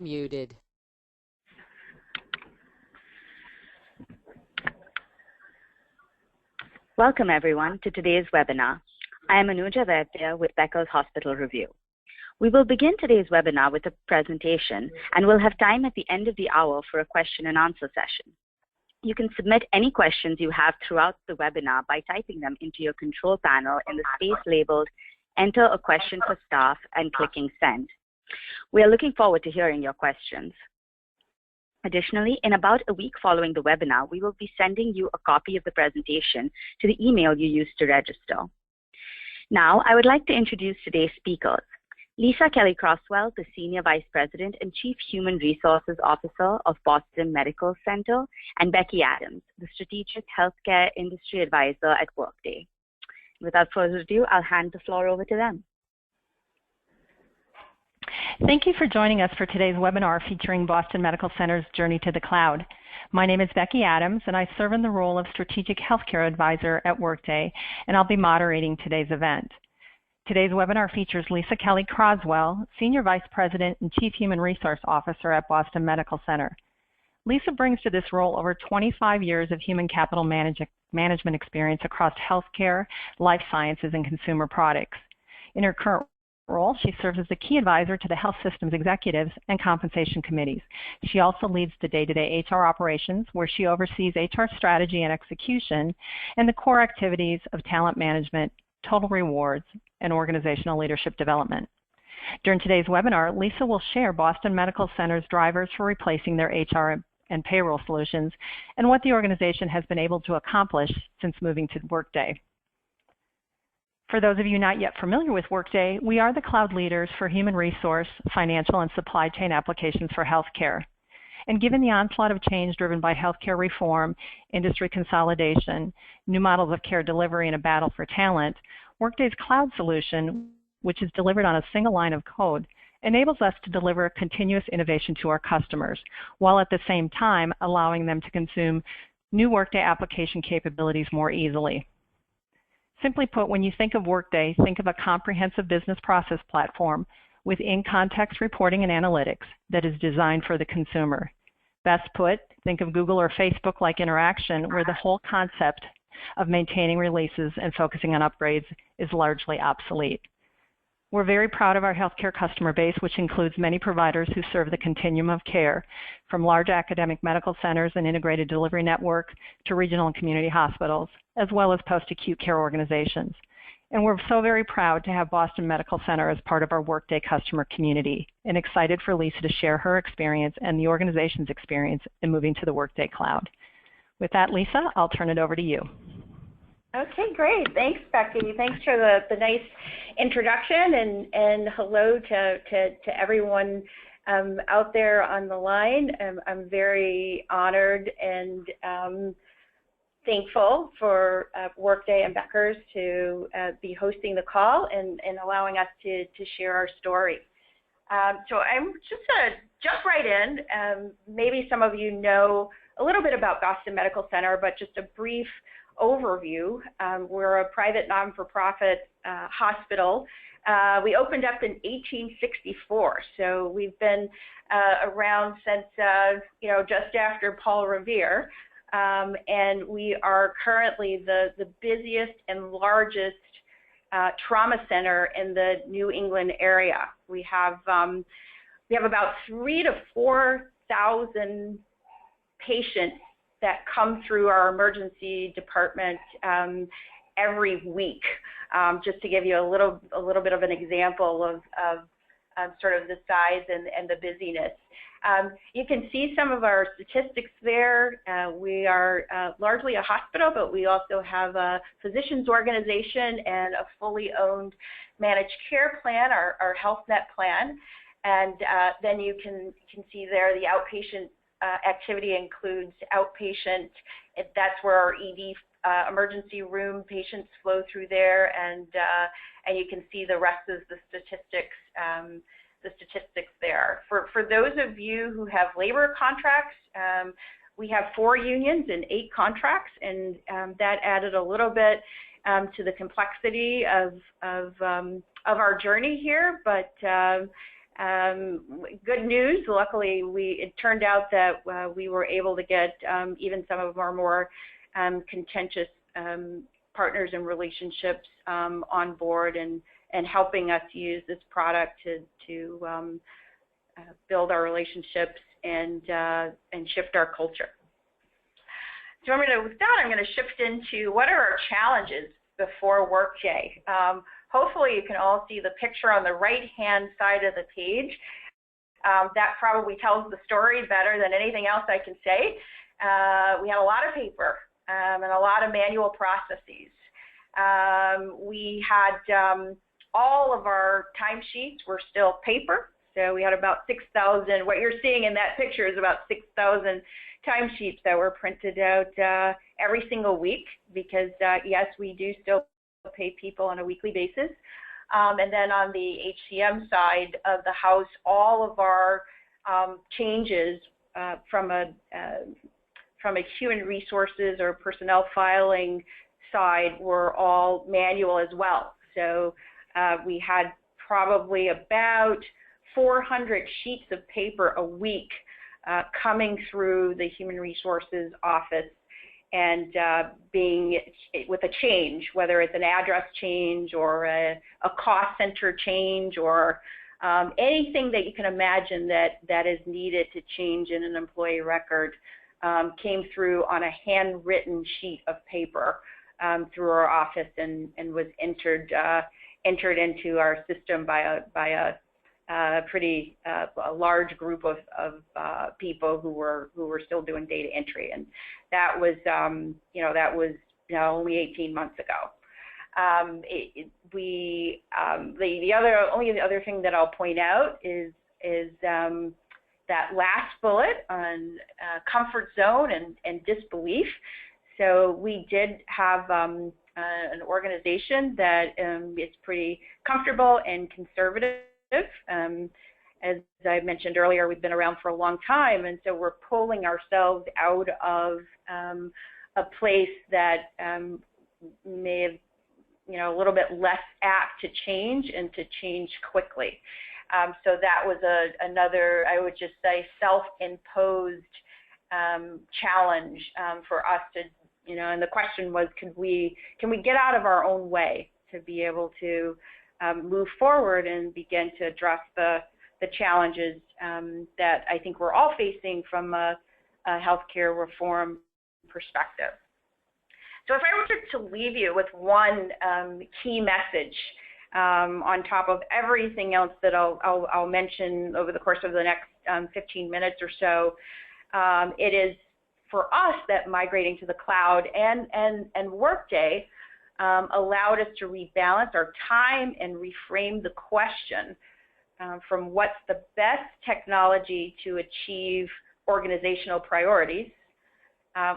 Muted. Welcome everyone to today's webinar. I am Anuja Vaidya with Becker's Hospital Review. We will begin today's webinar with a presentation and we'll have time at the end of the hour for a question and answer session. You can submit any questions you have throughout the webinar by typing them into your control panel in the space labeled Enter a Question for Staff and clicking Send. We are looking forward to hearing your questions. Additionally, in about a week following the webinar, we will be sending you a copy of the presentation to the email you used to register. Now, I would like to introduce today's speakers. Lisa Kelly-Croswell, the Senior Vice President and Chief Human Resources Officer of Boston Medical Center, and Becky Adams, the Strategic Healthcare Industry Advisor at Workday. Without further ado, I'll hand the floor over to them. Thank you for joining us for today's webinar featuring Boston Medical Center's Journey to the Cloud. My name is Becky Adams, and I serve in the role of Strategic Healthcare Advisor at Workday, and I'll be moderating today's event. Today's webinar features Lisa Kelly-Croswell, Senior Vice President and Chief Human Resource Officer at Boston Medical Center. Lisa brings to this role over 25 years of human capital management experience across healthcare, life sciences, and consumer products. In her current role, she serves as the key advisor to the health systems executives and compensation committees. She also leads the day-to-day HR operations, where she oversees HR strategy and execution, and the core activities of talent management, total rewards, and organizational leadership development. During today's webinar, Lisa will share Boston Medical Center's drivers for replacing their HR and payroll solutions and what the organization has been able to accomplish since moving to Workday. For those of you not yet familiar with Workday, we are the cloud leaders for human resource, financial, and supply chain applications for healthcare. And given the onslaught of change driven by healthcare reform, industry consolidation, new models of care delivery, and a battle for talent, Workday's cloud solution, which is delivered on a single line of code, enables us to deliver continuous innovation to our customers, while at the same time allowing them to consume new Workday application capabilities more easily. Simply put, when you think of Workday, think of a comprehensive business process platform with in-context reporting and analytics that is designed for the consumer. Best put, think of Google or Facebook-like interaction where the whole concept of maintaining releases and focusing on upgrades is largely obsolete. We're very proud of our healthcare customer base, which includes many providers who serve the continuum of care, from large academic medical centers and integrated delivery network to regional and community hospitals, as well as post-acute care organizations. And we're so very proud to have Boston Medical Center as part of our Workday customer community, and excited for Lisa to share her experience and the organization's experience in moving to the Workday cloud. With that, Lisa, I'll turn it over to you. Okay, great. Thanks, Becky. Thanks for the nice introduction, and hello to everyone out there on the line. I'm very honored and thankful for Workday and Becker's to be hosting the call and allowing us to share our story. So I'm just going to jump right in. Maybe some of you know a little bit about Boston Medical Center, but just a brief overview. We're a private non-for-profit hospital. We opened up in 1864, so we've been around since just after Paul Revere, and we are currently the busiest and largest trauma center in the New England area. We have about 3,000 to 4,000 patients that come through our emergency department every week. Just to give you a little bit of an example of sort of the size and the busyness. You can see some of our statistics there. We are largely a hospital, but we also have a physicians organization and a fully owned managed care plan, our HealthNet plan. And then you can see there the outpatient activity includes outpatient. That's where our ED emergency room patients flow through there, and you can see the rest of the statistics there. For those of you who have labor contracts, we have 4 unions and 8 contracts, and that added a little bit to the complexity of our journey here, but Good news, luckily, it turned out that we were able to get even some of our more contentious partners and relationships on board and helping us use this product to build our relationships and shift our culture. So with that, I'm going to shift into what are our challenges before Workday. Hopefully you can all see the picture on the right-hand side of the page. That probably tells the story better than anything else I can say. We had a lot of paper and a lot of manual processes. We had all of our timesheets were still paper. So we had about 6,000, what you're seeing in that picture is about 6,000 timesheets that were printed out every single week because, yes, we do still pay people on a weekly basis. And then on the HCM side of the house, all of our changes from a human resources or personnel filing side were all manual as well. So we had probably about 400 sheets of paper a week coming through the human resources office and being with a change, whether it's an address change or a cost center change or anything that you can imagine that is needed to change in an employee record came through on a handwritten sheet of paper through our office and was entered into our system by a pretty large group of people who were still doing data entry, and that was only 18 months ago. The other thing that I'll point out is that last bullet on comfort zone and disbelief. So we did have an organization that is pretty comfortable and conservative. As I mentioned earlier, we've been around for a long time, and so we're pulling ourselves out of a place that may have, a little bit less apt to change and to change quickly. So that was another, I would just say, self-imposed challenge for us to, and the question was, can we get out of our own way to be able to move forward and begin to address the challenges that I think we're all facing from a healthcare reform perspective. So if I were to leave you with one key message on top of everything else that I'll mention over the course of the next 15 minutes or so, it is for us that migrating to the cloud and Workday allowed us to rebalance our time and reframe the question from what's the best technology to achieve organizational priorities,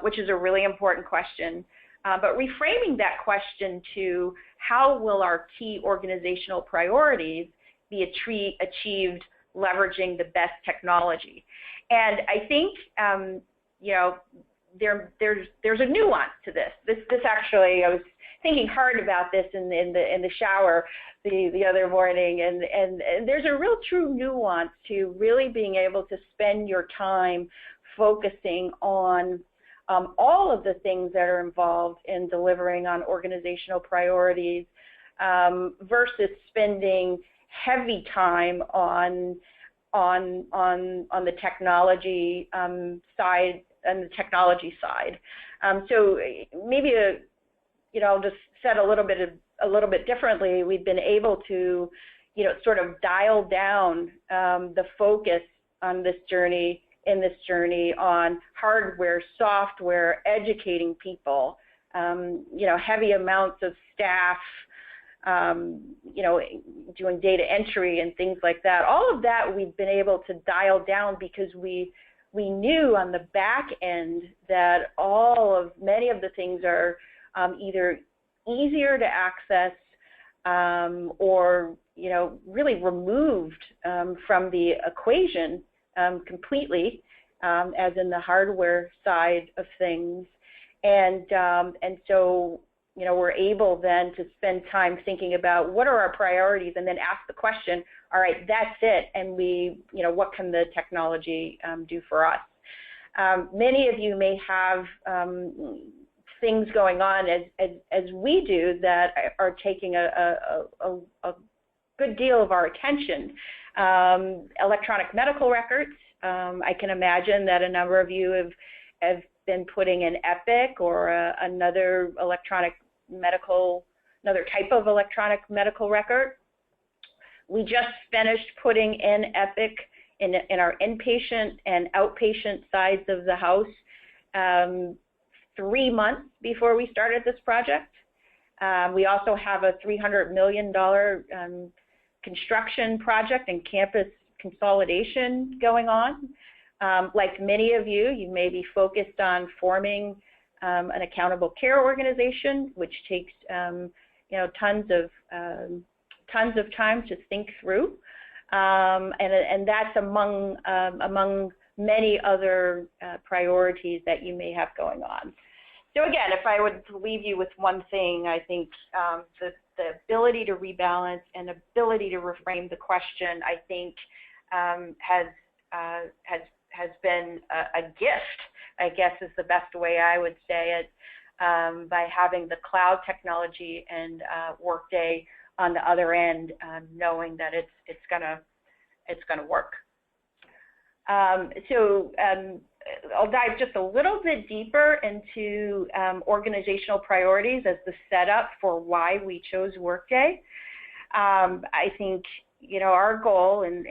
which is a really important question, but reframing that question to how will our key organizational priorities be achieved leveraging the best technology. And I think there's a nuance to this. This actually, I was thinking hard about this in the shower the other morning, and there's a real true nuance to really being able to spend your time focusing on all of the things that are involved in delivering on organizational priorities versus spending heavy time on the technology side and the technology side. So maybe I'll just set a little bit differently. We've been able to sort of dial down the focus on this journey on hardware, software, educating people, heavy amounts of staff, doing data entry and things like that. All of that we've been able to dial down because we knew on the back end that many of the things are either easier to access or really removed from the equation completely, as in the hardware side of things, and so we're able then to spend time thinking about what are our priorities, and then ask the question: all right, that's it, and what can the technology do for us? Many of you may have things going on as we do that are taking a good deal of our attention. Electronic medical records. I can imagine that a number of you have been putting in Epic or another type of electronic medical record. We just finished putting in Epic in our inpatient and outpatient sides of the house 3 months before we started this project. We also have a $300 million construction project and campus consolidation going on. Like many of you, you may be focused on forming an accountable care organization, which takes tons of time to think through, and that's among many other priorities that you may have going on. So again, if I would leave you with one thing, I think the ability to rebalance and ability to reframe the question, I think, has been a gift, I guess is the best way I would say it, by having the cloud technology and Workday on the other end, knowing that it's gonna work. I'll dive just a little bit deeper into organizational priorities as the setup for why we chose Workday. I think our goal, and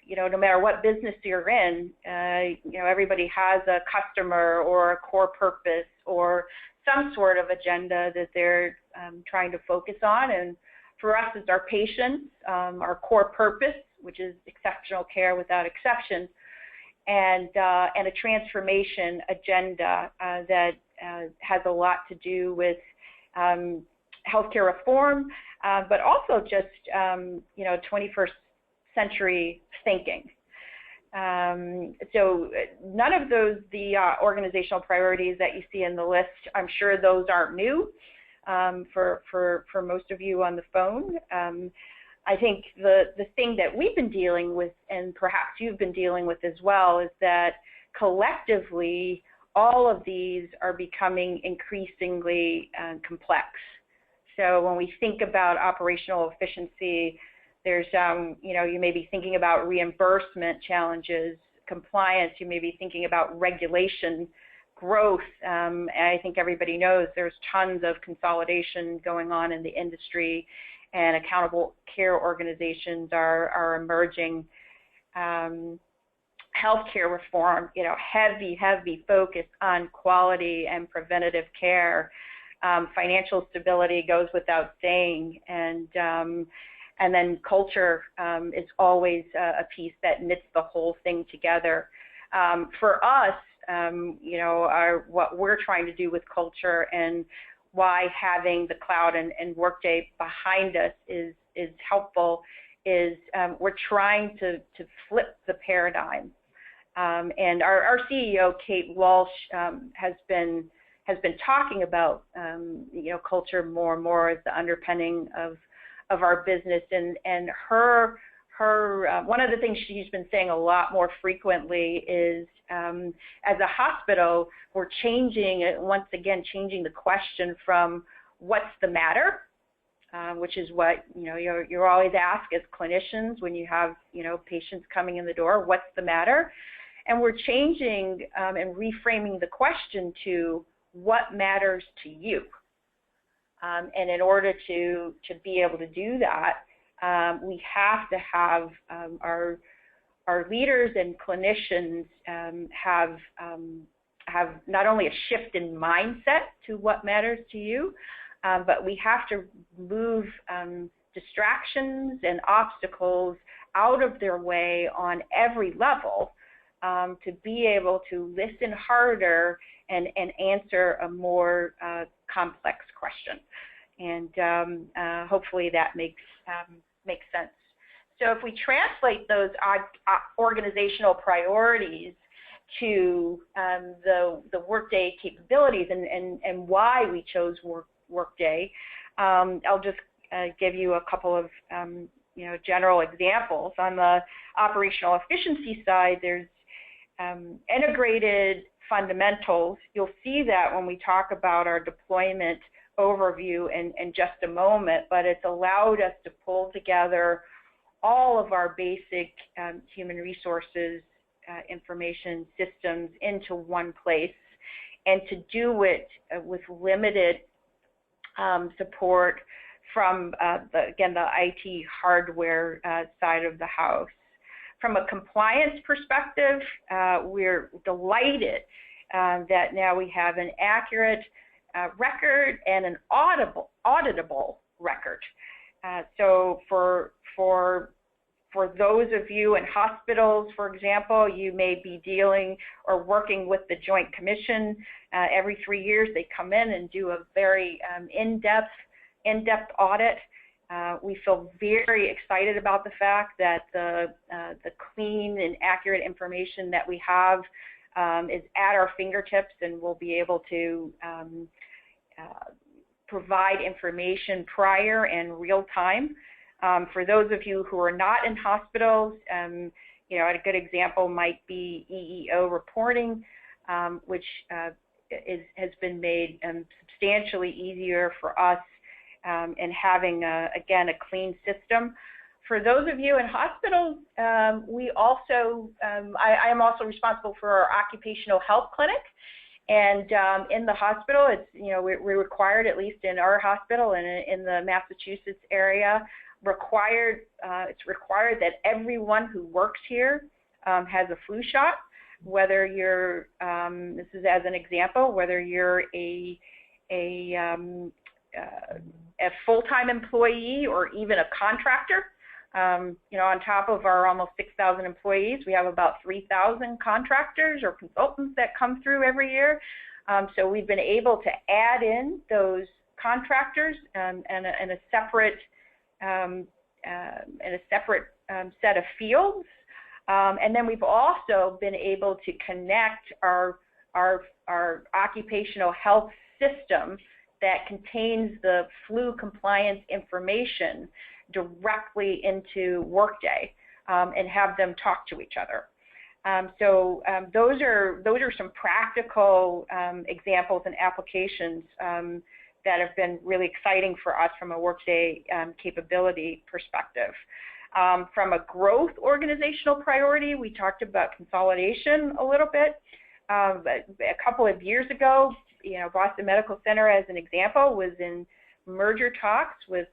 no matter what business you're in, everybody has a customer or a core purpose or some sort of agenda that they're trying to focus on. And for us, it's our patients, our core purpose, which is exceptional care without exception, and a transformation agenda that has a lot to do with healthcare reform, but also just 21st century thinking. So none of the organizational priorities that you see in the list, I'm sure those aren't new for most of you on the phone. I think the thing that we've been dealing with, and perhaps you've been dealing with as well, is that collectively all of these are becoming increasingly complex. So when we think about operational efficiency, there's you may be thinking about reimbursement challenges, compliance, you may be thinking about regulation, growth, and I think everybody knows there's tons of consolidation going on in the industry, and accountable care organizations are emerging. Healthcare reform, heavy focus on quality and preventative care. Financial stability goes without saying, and then culture is always a piece that knits the whole thing together. For us, what we're trying to do with culture and why having the cloud and Workday behind us is helpful is we're trying to flip the paradigm. And our CEO, Kate Walsh, has been talking about culture more and more as the underpinning of our business, and her one of the things she's been saying a lot more frequently is as a hospital, we're changing the question from what's the matter, which is what you're always asked as clinicians when you have patients coming in the door, what's the matter? And we're changing and reframing the question to what matters to you. And in order to be able to do that, we have to have our leaders and clinicians have not only a shift in mindset to what matters to you, but we have to move distractions and obstacles out of their way on every level to be able to listen harder and answer a more complex question. And hopefully that makes sense. So if we translate those organizational priorities to the Workday capabilities and why we chose Workday, I'll just give you a couple of general examples. On the operational efficiency side, there's integrated fundamentals. You'll see that when we talk about our deployment overview in just a moment, but it's allowed us to pull together all of our basic human resources information systems into one place, and to do it with limited support from the IT hardware side of the house. From a compliance perspective, we're delighted that now we have an accurate record and an auditable record. So for those of you in hospitals, for example, you may be dealing or working with the Joint Commission. Every 3 years they come in and do a very in-depth audit. We feel very excited about the fact that the clean and accurate information that we have is at our fingertips, and we'll be able to provide information prior and real time. For those of you who are not in hospitals, a good example might be EEO reporting, which has been made substantially easier for us in having, again, a clean system. For those of you in hospitals, we also, I am also responsible for our occupational health clinic. And in the hospital, it's, we're required, at least in our hospital and in the Massachusetts area, it's required that everyone who works here has a flu shot, whether you're, this is as an example, whether you're a full-time employee or even a contractor. On top of our almost 6,000 employees, we have about 3,000 contractors or consultants that come through every year. So we've been able to add in those contractors and a separate set of fields. And then we've also been able to connect our occupational health system that contains the flu compliance information directly into Workday and have them talk to each other. So those are some practical examples and applications that have been really exciting for us from a Workday capability perspective. From a growth organizational priority, we talked about consolidation a little bit. A couple of years ago, Boston Medical Center, as an example, was in merger talks with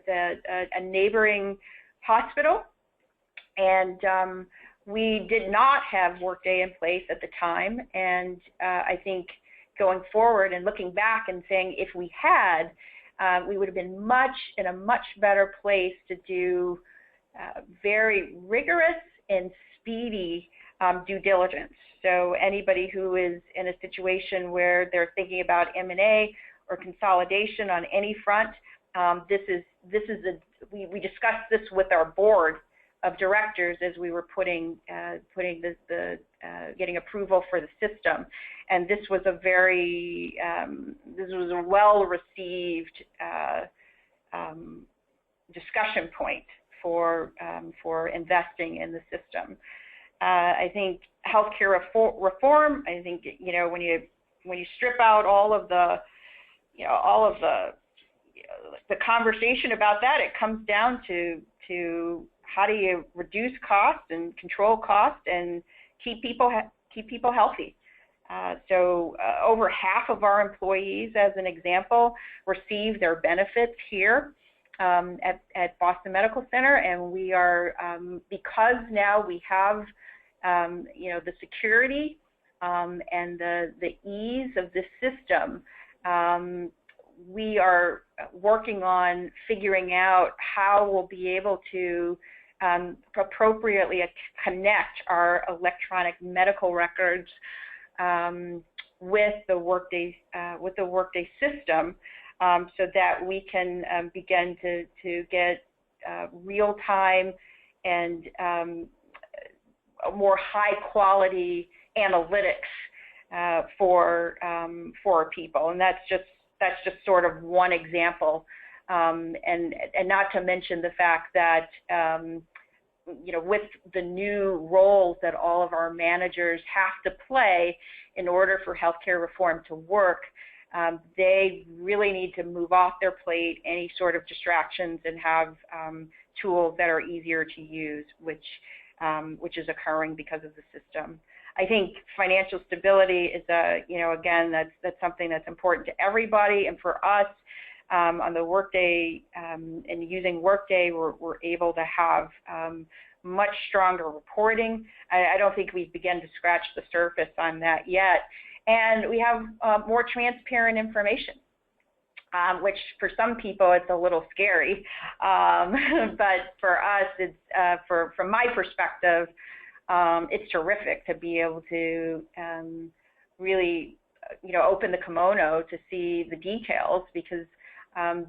a neighboring hospital, and we did not have Workday in place at the time. And I think going forward and looking back and saying if we had, we would have been in a much better place to do very rigorous and speedy due diligence. So anybody who is in a situation where they're thinking about M&A or consolidation on any front, we discussed this with our board of directors as we were getting approval for the system, and this was a well-received discussion point for investing in the system. I think healthcare reform. I think when you strip out all of the conversation about that, it comes down to how do you reduce costs and control costs and keep people healthy. So over half of our employees, as an example, receive their benefits here at Boston Medical Center, and we are because now we have the security and the ease of the system. We are working on figuring out how we'll be able to appropriately connect our electronic medical records with the Workday system, so that we can begin to get real-time and more high-quality analytics for people, and that's just sort of one example and not to mention the fact that with the new roles that all of our managers have to play in order for healthcare reform to work, they really need to move off their plate any sort of distractions and have tools that are easier to use, which is occurring because of the system. I think financial stability is again, that's something that's important to everybody, and for us on the Workday and using Workday, we're able to have much stronger reporting. I don't think we've begun to scratch the surface on that yet, and we have more transparent information. Which for some people it's a little scary, but for us, it's from my perspective, it's terrific to be able to really, open the kimono to see the details, because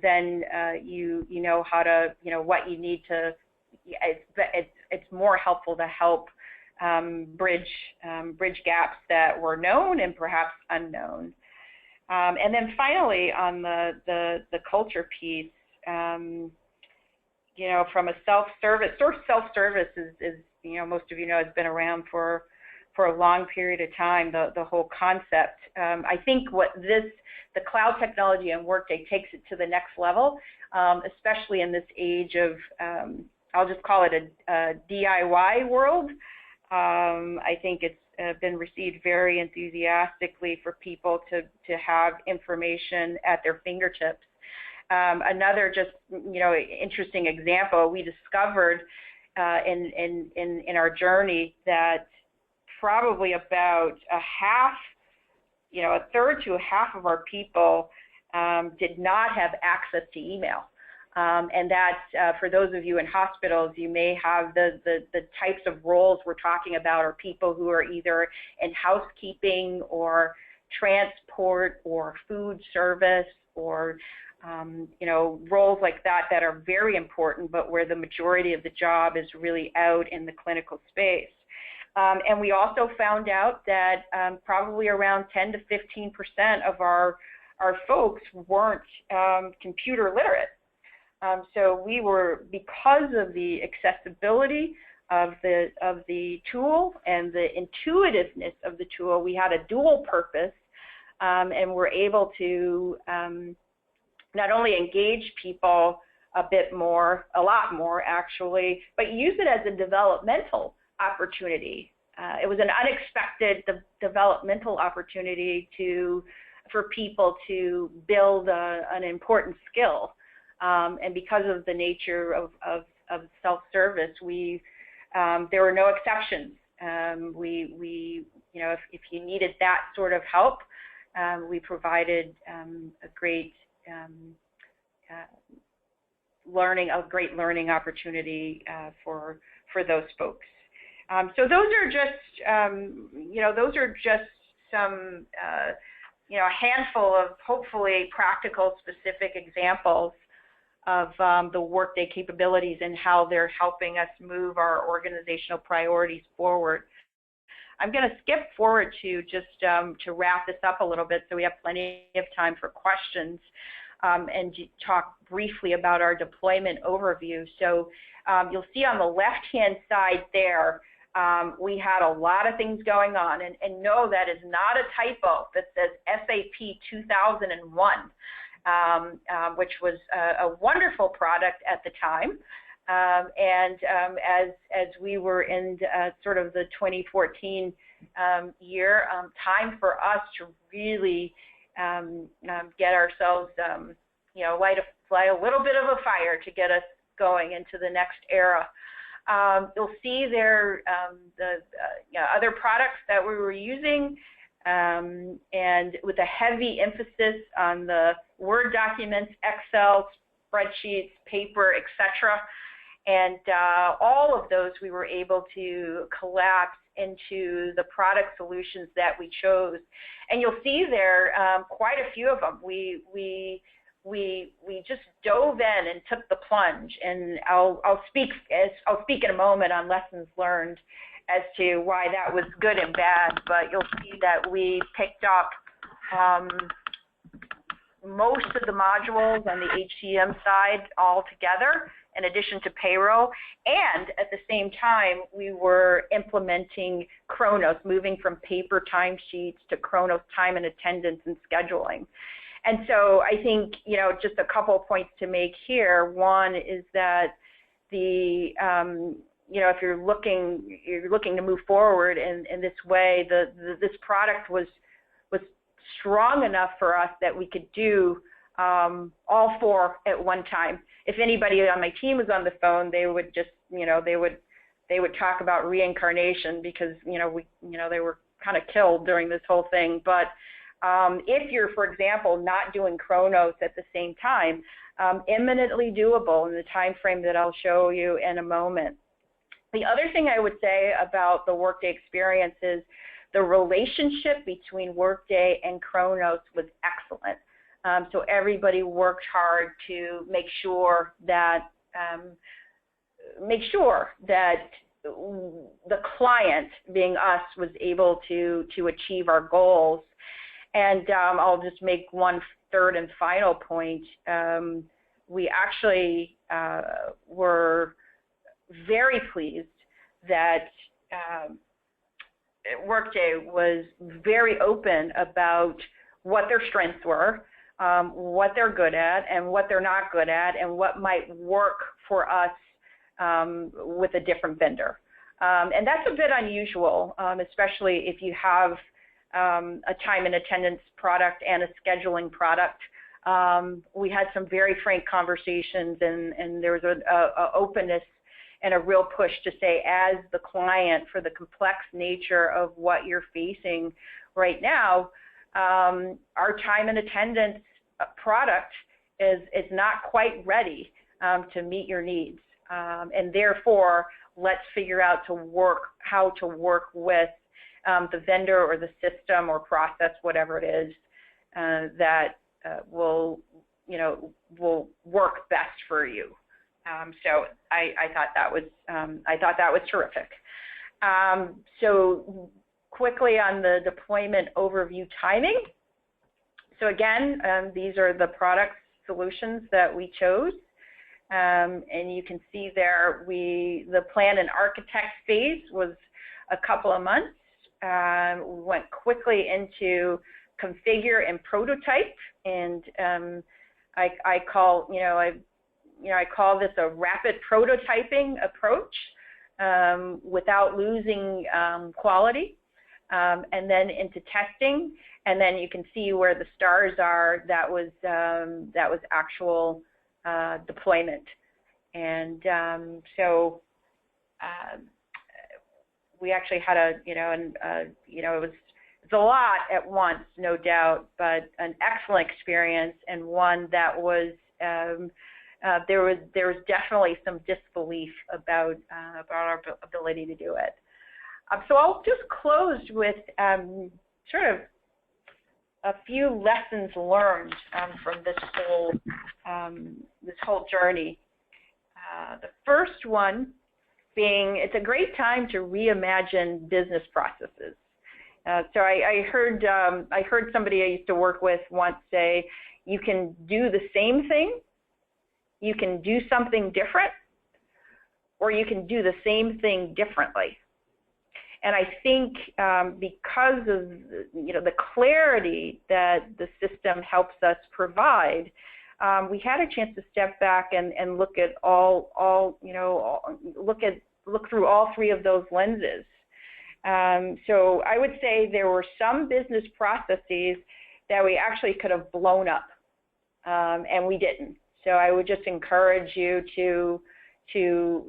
then you know how to, what you need to. It's more helpful to help bridge gaps that were known and perhaps unknown. And then finally, on the culture piece, from a self-service, self-service is most of has been around for a long period of time, the whole concept. I think the cloud technology and Workday takes it to the next level, especially in this age of, I'll just call it a DIY world. I think it's been received very enthusiastically for people to have information at their fingertips. Another just interesting example, we discovered in our journey that probably about a third to a half of our people did not have access to email. And that, for those of you in hospitals, you may have the types of roles we're talking about are people who are either in housekeeping or transport or food service or, roles like that are very important, but where the majority of the job is really out in the clinical space. And we also found out that probably around 10 to 15% of our folks weren't computer literate. So we were, because of the accessibility of the tool and the intuitiveness of the tool, we had a dual purpose, and we're able to not only engage people a lot more actually, but use it as a developmental opportunity. It was an unexpected developmental opportunity for people to build an important skill. And because of the nature of self-service, there were no exceptions. If you needed that sort of help, we provided a great learning opportunity for those folks. So those are just some a handful of hopefully practical, specific examples of the Workday capabilities and how they're helping us move our organizational priorities forward. I'm going to skip forward to just to wrap this up a little bit so we have plenty of time for questions, and talk briefly about our deployment overview. So you'll see on the left-hand side there, we had a lot of things going on, and no, that is not a typo that says SAP 2001. Which was a wonderful product at the time. And as we were in sort of the 2014 year, time for us to really get ourselves, light a little bit of a fire to get us going into the next era. You'll see there the other products that we were using, and with a heavy emphasis on the Word documents, Excel, spreadsheets, paper, etc. And all of those we were able to collapse into the product solutions that we chose. And you'll see there quite a few of them. We just dove in and took the plunge. And I'll speak in a moment on lessons learned as to why that was good and bad, but you'll see that we picked up most of the modules on the HCM side all together, in addition to payroll. And at the same time, we were implementing Kronos, moving from paper timesheets to Kronos time and attendance and scheduling. And so I think, just a couple of points to make here. One is that if you're looking to move forward in this way, this product was strong enough for us that we could do all four at one time. If anybody on my team was on the phone, they would just, they would talk about reincarnation because, they were kind of killed during this whole thing. But if you're, for example, not doing Kronos at the same time, imminently doable in the time frame that I'll show you in a moment. The other thing I would say about the Workday experience is the relationship between Workday and Kronos was excellent. So everybody worked hard to make sure that the client, being us, was able to achieve our goals. And I'll just make one third and final point. We actually were very pleased that Workday was very open about what their strengths were, what they're good at, and what they're not good at, and what might work for us with a different vendor. And that's a bit unusual, especially if you have a time and attendance product and a scheduling product. We had some very frank conversations, and there was an openness and a real push to say, as the client, for the complex nature of what you're facing right now, our time and attendance product is not quite ready to meet your needs. And therefore, let's figure out how to work with the vendor or the system or process, whatever it is, that will work best for you. So I thought that was terrific. So quickly on the deployment overview timing. So again, these are the product solutions that we chose. And you can see there, the plan and architect phase was a couple of months. We went quickly into configure and prototype, and I call this a rapid prototyping approach without losing quality, and then into testing, and then you can see where the stars are. That was actual deployment, and so we actually had it's a lot at once, no doubt, but an excellent experience, and one that was there was definitely some disbelief about our ability to do it. So I'll just close with sort of a few lessons learned from this whole journey. The first one being, it's a great time to reimagine business processes. So I heard somebody I used to work with once say, you can do the same thing, you can do something different, or you can do the same thing differently. And I think because of the clarity that the system helps us provide, we had a chance to step back and look at look through all three of those lenses. So I would say there were some business processes that we actually could have blown up, and we didn't. So I would just encourage you to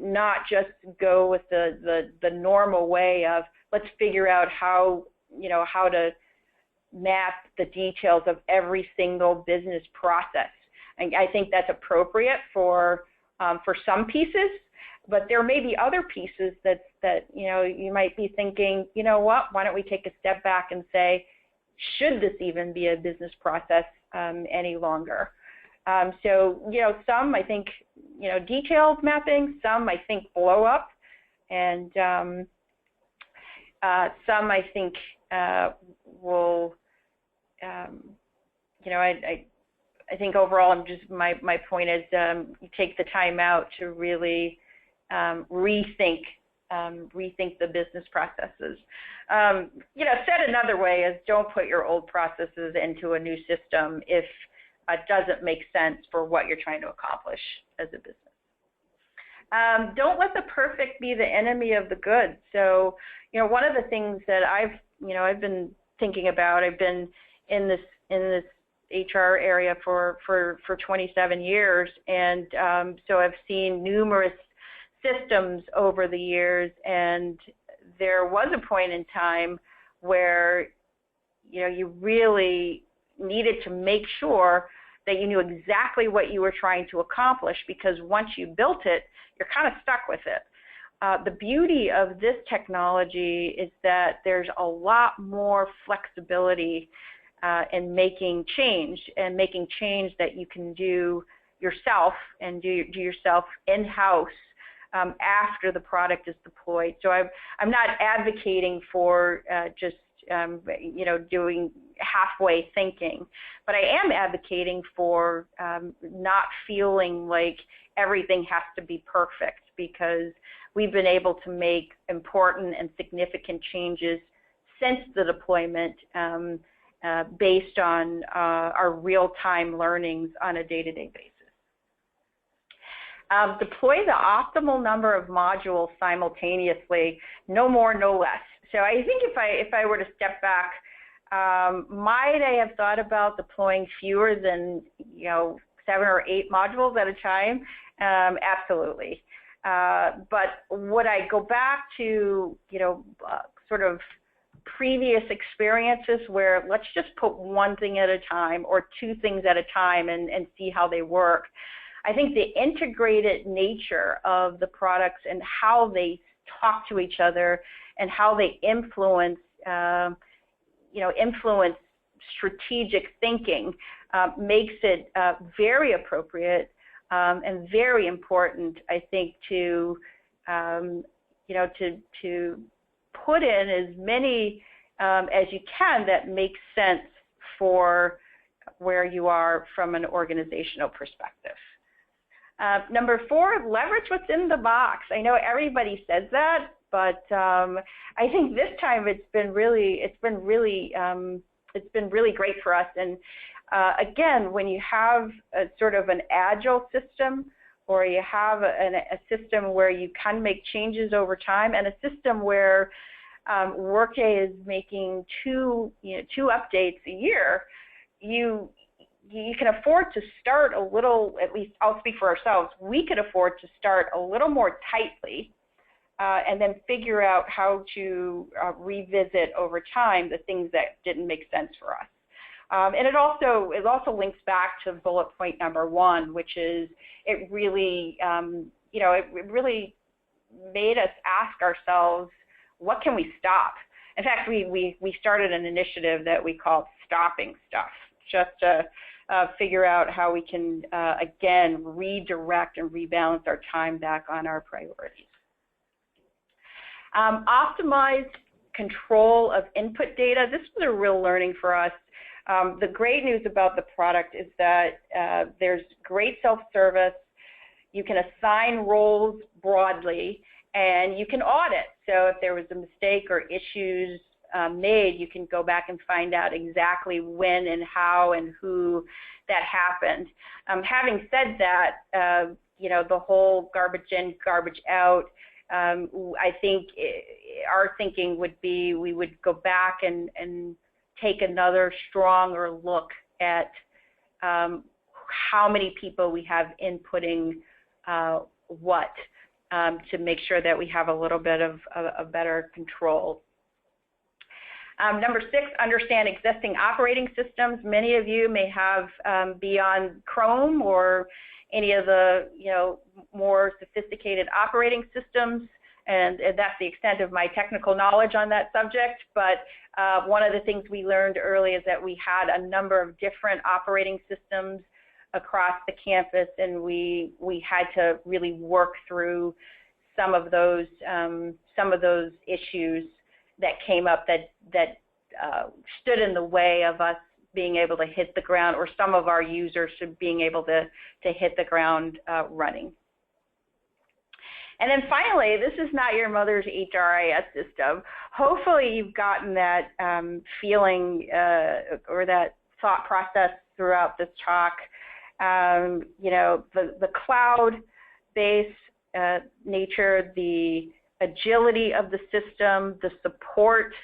not just go with the normal way of, let's figure out how to map the details of every single business process. And I think that's appropriate for some pieces, but there may be other pieces that you might be thinking, why don't we take a step back and say, should this even be a business process any longer? So some I think detailed mapping, some I think blow up, and some I think will I think overall, my point is you take the time out to really rethink the business processes. Said another way is don't put your old processes into a new system if it doesn't make sense for what you're trying to accomplish as a business. Don't let the perfect be the enemy of the good. So, one of the things that I've been thinking about, I've been in this HR area for 27 years, and so I've seen numerous systems over the years, and there was a point in time where you really needed to make sure that you knew exactly what you were trying to accomplish, because once you built it, you're kind of stuck with it. The beauty of this technology is that there's a lot more flexibility in making change that you can do yourself and do yourself in-house after the product is deployed. So I'm not advocating for just doing halfway thinking, but I am advocating for not feeling like everything has to be perfect, because we've been able to make important and significant changes since the deployment based on our real-time learnings on a day-to-day basis. Deploy the optimal number of modules simultaneously, no more, no less. So I think if I were to step back, might I have thought about deploying fewer than 7 or 8 modules at a time? Absolutely. But would I go back to sort of previous experiences where let's just put one thing at a time or 2 things at a time and see how they work? I think the integrated nature of the products and how they talk to each other and how they influence strategic thinking makes it very appropriate and very important, I think, to put in as many as you can that make sense for where you are from an organizational perspective. Number 4, leverage what's in the box. I know everybody says that, but I think this time it's been really great for us. And again, when you have a sort of an agile system, or you have a system where you can make changes over time, and a system where Workday is making two updates a year, you can afford to start a little, at least I'll speak for ourselves, we could afford to start a little more tightly and then figure out how to revisit over time the things that didn't make sense for us. And it also links back to bullet point number 1, which is it really made us ask ourselves, what can we stop? In fact, we started an initiative that we called Stopping Stuff, just to figure out how we can, again, redirect and rebalance our time back on our priorities. Optimize control of input data. This was a real learning for us. The great news about the product is that there's great self-service. You can assign roles broadly, and you can audit. So if there was a mistake or issues made, you can go back and find out exactly when and how and who that happened. Having said that, the whole garbage in, garbage out, I think our thinking would be we would go back and take another stronger look at how many people we have inputting what to make sure that we have a little bit of a better control. Number 6, understand existing operating systems. Many of you may have be on Chrome or any of the more sophisticated operating systems, and that's the extent of my technical knowledge on that subject. But one of the things we learned early is that we had a number of different operating systems across the campus, and we had to really work through some of those issues that came up that stood in the way of us being able to hit the ground, or some of our users to being able to hit the ground running. And then finally, this is not your mother's HRIS system. Hopefully you've gotten that feeling or that thought process throughout this talk. The cloud-based nature, the agility of the system, the support.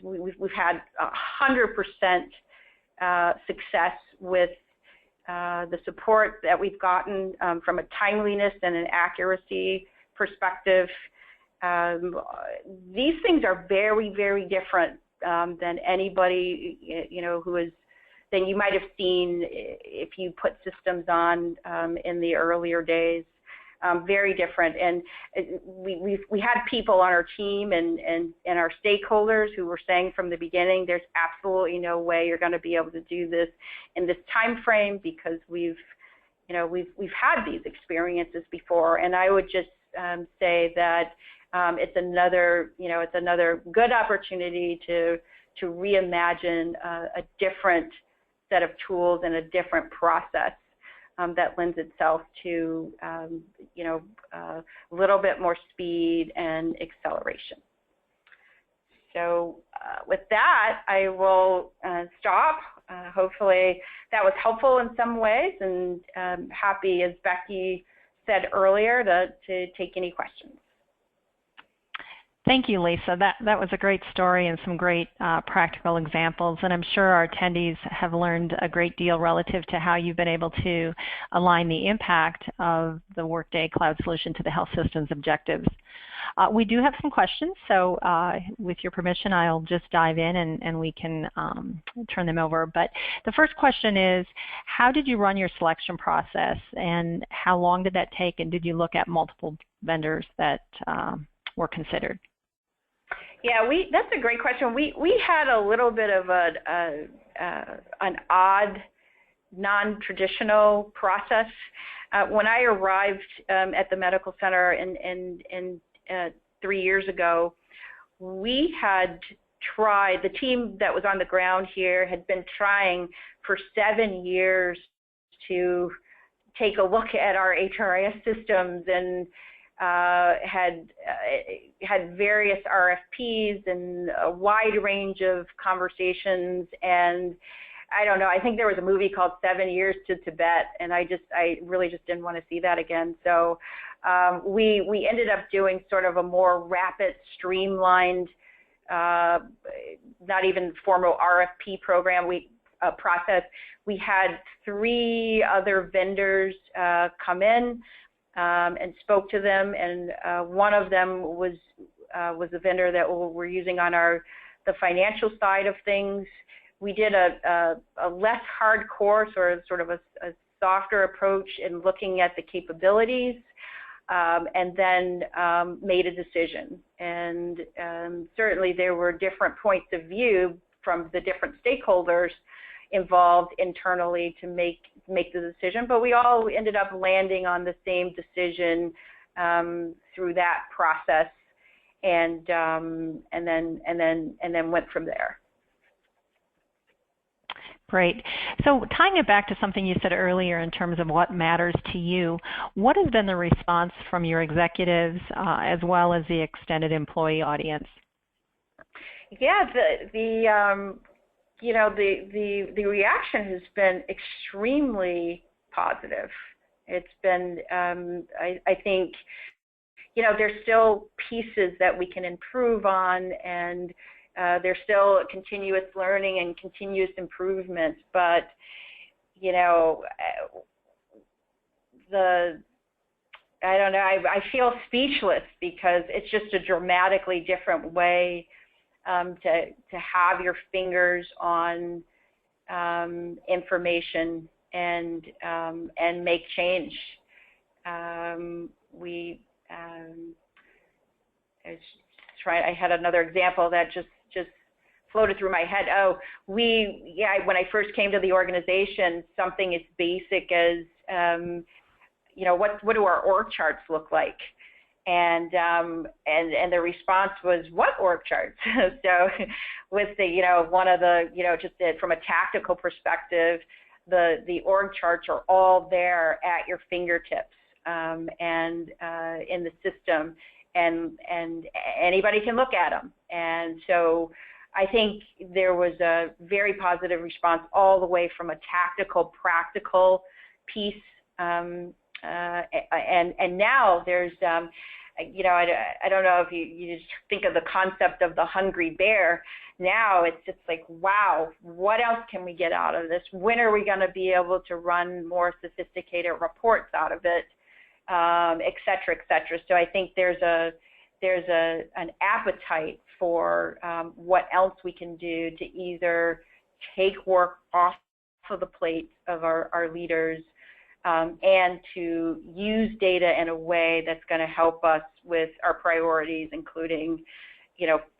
We've had 100% success with the support that we've gotten from a timeliness and an accuracy perspective. These things are very, very different than anybody, than you might have seen if you put systems on in the earlier days. Very different, and we had people on our team and our stakeholders who were saying from the beginning, there's absolutely no way you're going to be able to do this in this time frame, because we've had these experiences before. And I would just say that it's another good opportunity to reimagine a different set of tools and a different process that lends itself to a little bit more speed and acceleration. So with that, I will stop. Hopefully that was helpful in some ways, and happy, as Becky said earlier, to take any questions. Thank you, Lisa. That was a great story and some great practical examples, and I'm sure our attendees have learned a great deal relative to how you've been able to align the impact of the Workday Cloud solution to the health system's objectives. We do have some questions, so with your permission, I'll just dive in and we can turn them over. But the first question is, how did you run your selection process, and how long did that take, and did you look at multiple vendors that were considered? Yeah, that's a great question. We had a little bit of an odd, non-traditional process. When I arrived at the medical center in 3 years ago, we had tried, the team that was on the ground here had been trying for 7 years to take a look at our HRIS systems, and had various RFPs and a wide range of conversations. And I don't know, I think there was a movie called 7 Years to Tibet, and I really just didn't want to see that again. So we ended up doing sort of a more rapid, streamlined, not even formal RFP program process. We had 3 other vendors come in and spoke to them, and one of them was a vendor that we're using on the financial side of things. We did a less hardcore, sort of a softer approach in looking at the capabilities, and then made a decision. And certainly there were different points of view from the different stakeholders involved internally to make the decision, but we all ended up landing on the same decision through that process, and then went from there. Great. So tying it back to something you said earlier in terms of what matters to you, what has been the response from your executives as well as the extended employee audience? Yeah, the reaction has been extremely positive. It's been, I think, there's still pieces that we can improve on, and there's still continuous learning and continuous improvement. But, I don't know, I feel speechless, because it's just a dramatically different way to have your fingers on information and make change. I had another example that just floated through my head. When I first came to the organization, something as basic as what do our org charts look like? And the response was, what org charts? So with the, one of the, from a tactical perspective, the org charts are all there at your fingertips and in the system, and anybody can look at them. And so I think there was a very positive response all the way from a tactical, practical piece. And now there's, I don't know if you just think of the concept of the hungry bear. Now it's just like, wow, what else can we get out of this? When are we going to be able to run more sophisticated reports out of it, et cetera, et cetera. So I think there's an appetite for what else we can do to either take work off of the plate of our leaders and to use data in a way that's going to help us with our priorities, including,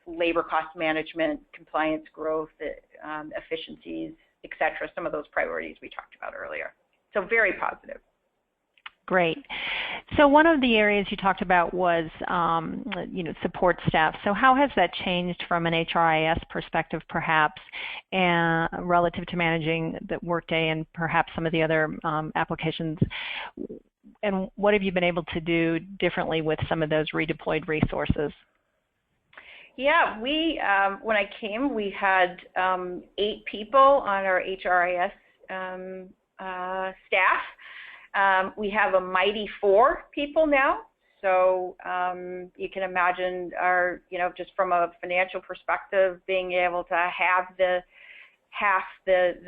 labor cost management, compliance growth, efficiencies, et cetera, some of those priorities we talked about earlier. So very positive. Great. So one of the areas you talked about was, support staff. So how has that changed from an HRIS perspective, perhaps, and relative to managing the Workday and perhaps some of the other applications? And what have you been able to do differently with some of those redeployed resources? Yeah, we when I came, we had 8 people on our HRIS staff. We have a mighty 4 people now. So you can imagine our, just from a financial perspective, being able to have half the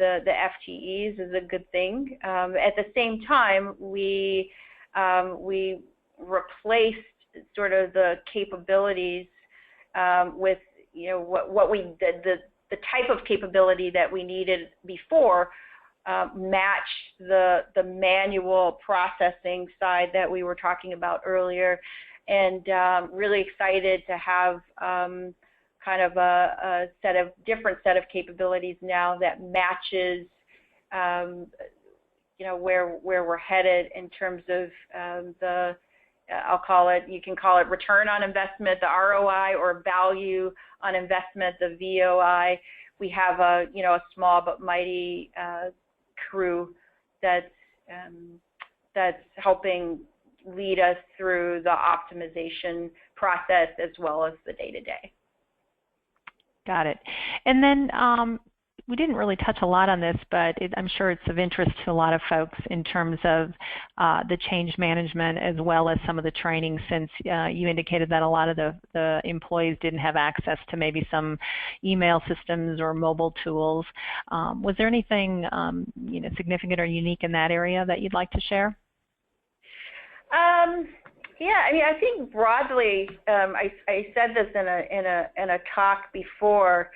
FTEs is a good thing. At the same time, we replaced sort of the capabilities with, what we did, the type of capability that we needed before. Match the manual processing side that we were talking about earlier, and really excited to have kind of a different set of capabilities now that matches where we're headed in terms of you can call it return on investment, the ROI, or value on investment, the VOI. We have a small but mighty crew that's helping lead us through the optimization process as well as the day-to-day. Got it. And then we didn't really touch a lot on this, but I'm sure it's of interest to a lot of folks in terms of the change management as well as some of the training, since you indicated that a lot of the employees didn't have access to maybe some email systems or mobile tools. Was there anything significant or unique in that area that you'd like to share? Yeah, I mean, I think broadly, I said this in a talk before.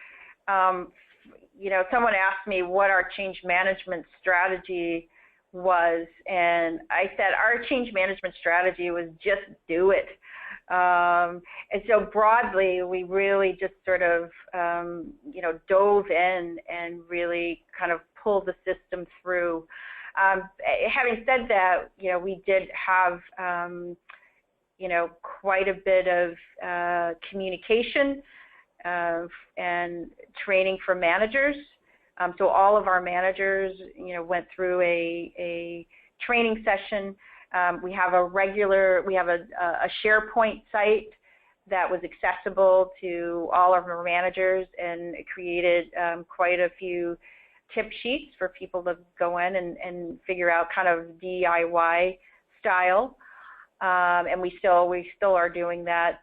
Someone asked me what our change management strategy was, and I said our change management strategy was just do it. And so broadly, we really just sort of, dove in and really kind of pulled the system through. Having said that, we did have, quite a bit of communication and training for managers. So all of our managers, went through a training session. We have a SharePoint site that was accessible to all of our managers, and it created quite a few tip sheets for people to go in and figure out kind of DIY style. And we still are doing that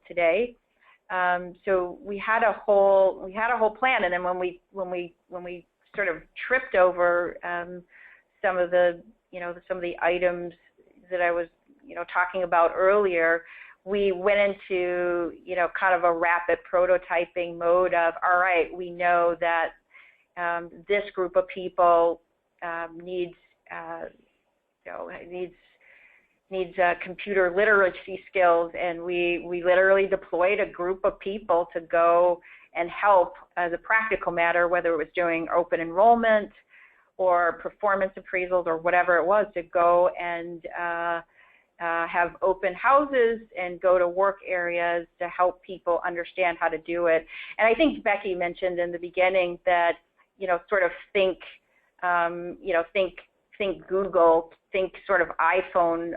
today. So we had a whole plan, and then when we sort of tripped over some of the items that I was talking about earlier, we went into kind of a rapid prototyping mode of, all right, we know that this group of people needs computer literacy skills, and we literally deployed a group of people to go and help as a practical matter, whether it was doing open enrollment or performance appraisals or whatever it was, to go and have open houses and go to work areas to help people understand how to do it. And I think Becky mentioned in the beginning that, sort of think Google, think sort of iPhone,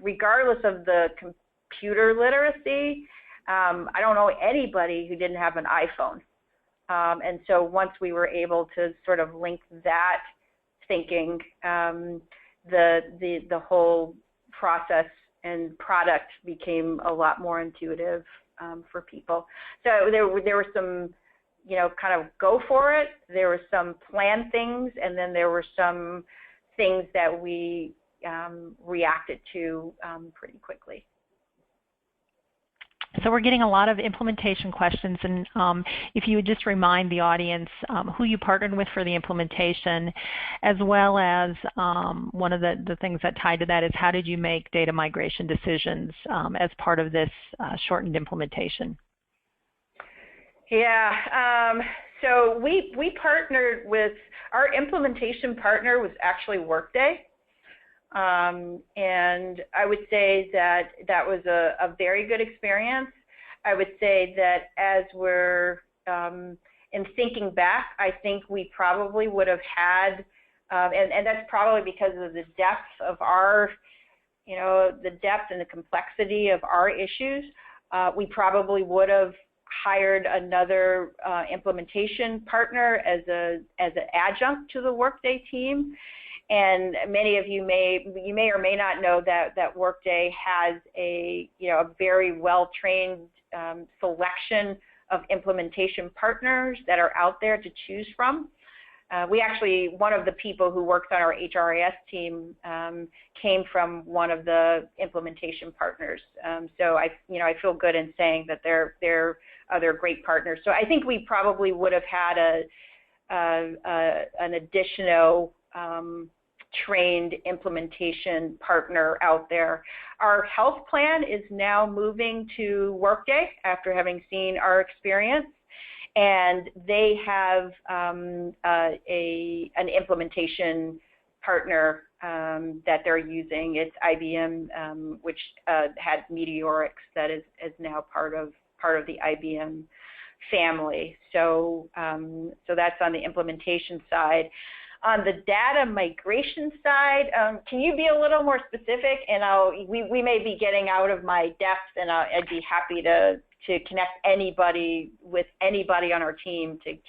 regardless of the computer literacy. I don't know anybody who didn't have an iPhone. And so once we were able to sort of link that thinking, the whole process and product became a lot more intuitive for people. So there were some, kind of go for it. There were some planned things, and then there were some things that we reacted to pretty quickly. So we're getting a lot of implementation questions, and if you would just remind the audience who you partnered with for the implementation, as well as one of the things that tied to that is how did you make data migration decisions as part of this shortened implementation? Yeah, so we partnered with, our implementation partner was actually Workday. And I would say that was a very good experience. I would say that as we're in thinking back, I think we probably would have had, and that's probably because of the depth of our, the depth and the complexity of our issues. We probably would have hired another implementation partner as an adjunct to the Workday team. And many of you may or may not know that Workday has a very well-trained selection of implementation partners that are out there to choose from. We actually, one of the people who works on our HRIS team came from one of the implementation partners. So I feel good in saying that they're other great partners. So I think we probably would have had an additional trained implementation partner out there. Our health plan is now moving to Workday after having seen our experience, and they have an implementation partner that they're using. It's IBM, which had Meteorix, that is now part of the IBM family. So that's on the implementation side. On the data migration side, can you be a little more specific? And we may be getting out of my depth, and I'd be happy to connect anybody with anybody on our team to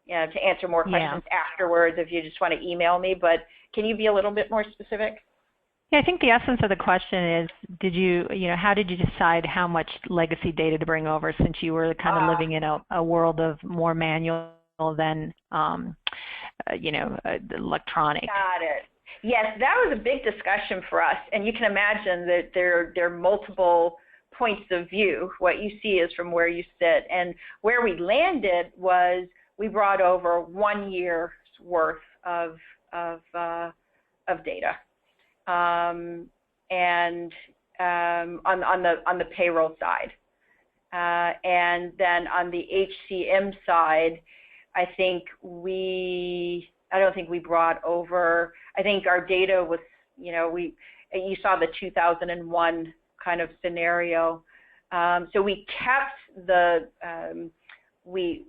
answer more questions afterwards if you just want to email me. But can you be a little bit more specific? Yeah, I think the essence of the question is, how did you decide how much legacy data to bring over, since you were kind of living in a world of more manual than electronic? Got it. Yes, that was a big discussion for us, and you can imagine that there are multiple points of view. What you see is from where you sit, and where we landed was we brought over 1 year's worth of data, and on the payroll side, and then on the HCM side, I don't think we brought over, I think our data was, you saw the 2001 kind of scenario. So we kept we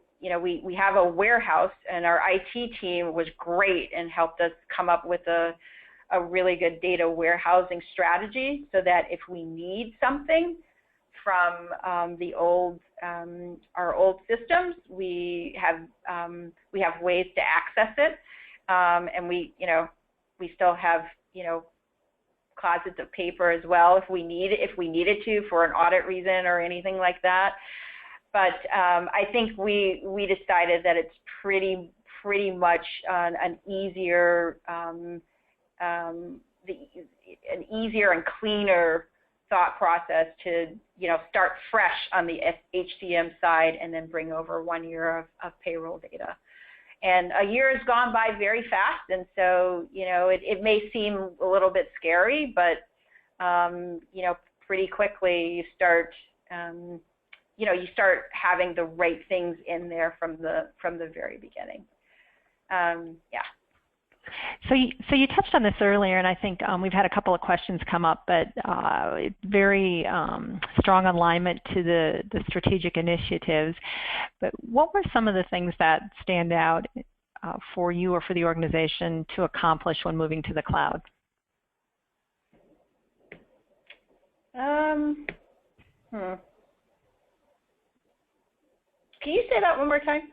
have a warehouse, and our IT team was great and helped us come up with a really good data warehousing strategy, so that if we need something from our old systems, we have ways to access it, and we still have closets of paper as well if we needed to for an audit reason or anything like that. But I think we decided that it's pretty much an easier and cleaner thought process to start fresh on the HCM side and then bring over 1 year of payroll data. And a year has gone by very fast, and so it may seem a little bit scary, but pretty quickly you start having the right things in there from the very beginning. Yeah. So you touched on this earlier, and I think we've had a couple of questions come up, but very strong alignment to the strategic initiatives. But what were some of the things that stand out for you or for the organization to accomplish when moving to the cloud? Can you say that one more time?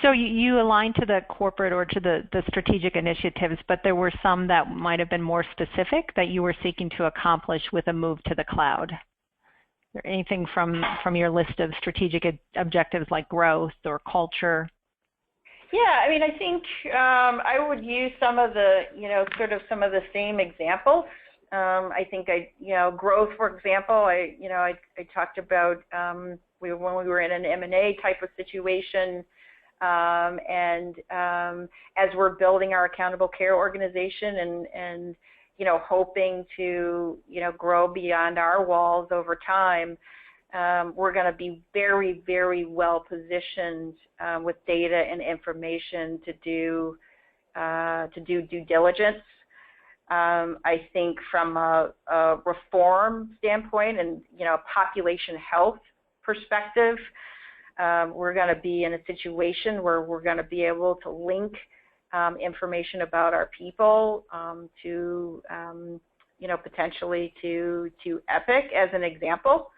So you aligned to the corporate or to the strategic initiatives, but there were some that might have been more specific that you were seeking to accomplish with a move to the cloud. Is there anything from your list of strategic objectives like growth or culture? Yeah, I mean, I think I would use some of the, sort of some of the same examples. I think growth, for example, I talked about when we were in an M&A type of situation, and as we're building our accountable care organization and hoping to grow beyond our walls over time, we're going to be very, very well positioned with data and information to do due diligence. I think from a reform standpoint and population health perspective, we're going to be in a situation where we're going to be able to link information about our people to potentially to Epic as an example,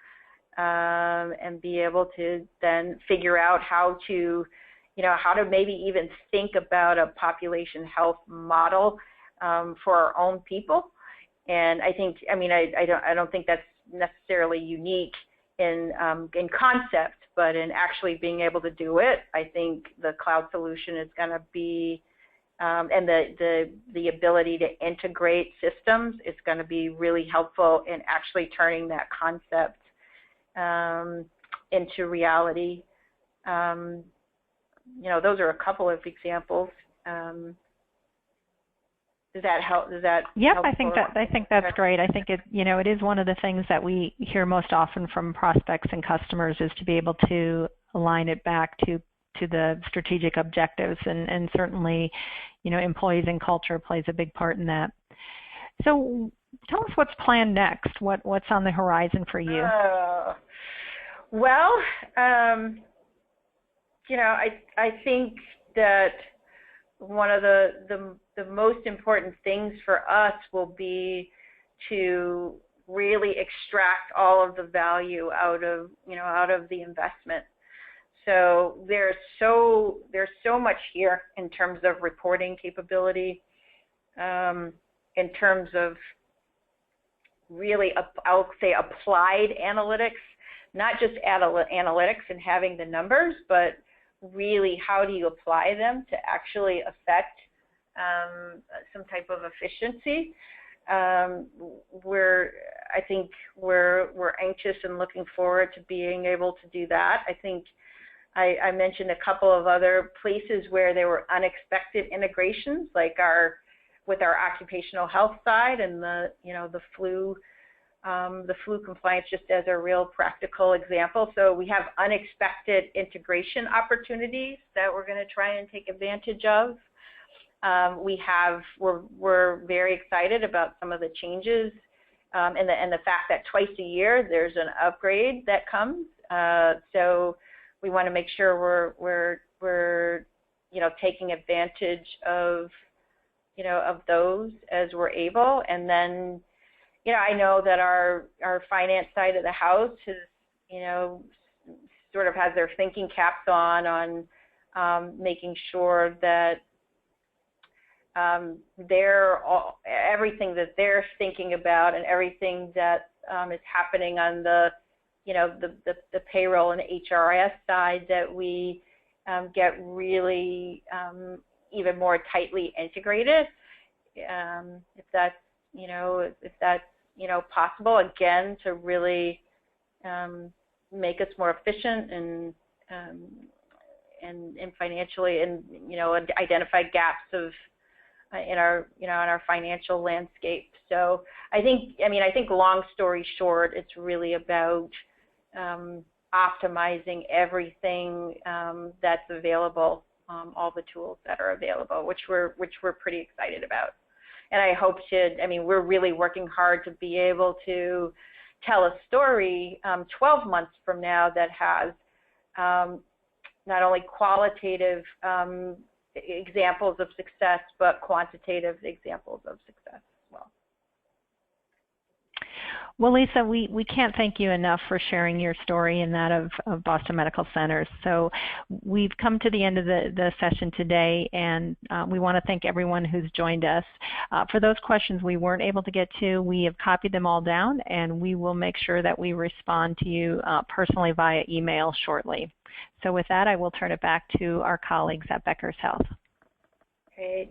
and be able to then figure out how to maybe even think about a population health model for our own people. And I think, I don't think that's necessarily unique in concept, but in actually being able to do it, I think the cloud solution is going to be, and the ability to integrate systems is going to be really helpful in actually turning that concept into reality. Those are a couple of examples. Does that help? Yep, I think that's great. I think it is one of the things that we hear most often from prospects and customers is to be able to align it back to the strategic objectives, and certainly, employees and culture plays a big part in that. So, tell us what's planned next. What's on the horizon for you? I think that one of the most important things for us will be to really extract all of the value out of the investment. So there's so much here in terms of reporting capability, in terms of really, I'll say, applied analytics, not just analytics and having the numbers, but really how do you apply them to actually affect some type of efficiency. We're anxious and looking forward to being able to do that. I think I mentioned a couple of other places where there were unexpected integrations, like with our occupational health side and the flu compliance, just as a real practical example. So we have unexpected integration opportunities that we're going to try and take advantage of. We're very excited about some of the changes and the fact that twice a year there's an upgrade that comes. So we want to make sure we're taking advantage of those as we're able. And then I know that our finance side of the house has sort of has their thinking caps on making sure that everything that they're thinking about and everything that is happening on the payroll and HRS side, that we get really even more tightly integrated, if that's possible, again, to really make us more efficient and financially, and identify gaps in our financial landscape. So I think long story short, it's really about optimizing everything that's available all the tools that are available, which we're pretty excited about. And I hope we're really working hard to be able to tell a story 12 months from now that has not only qualitative examples of success, but quantitative examples of success as well. Well, Lisa, we can't thank you enough for sharing your story and that of Boston Medical Centers. So we've come to the end of the session today, and we want to thank everyone who's joined us. For those questions we weren't able to get to, we have copied them all down, and we will make sure that we respond to you personally via email shortly. So with that, I will turn it back to our colleagues at Becker's Health. Great.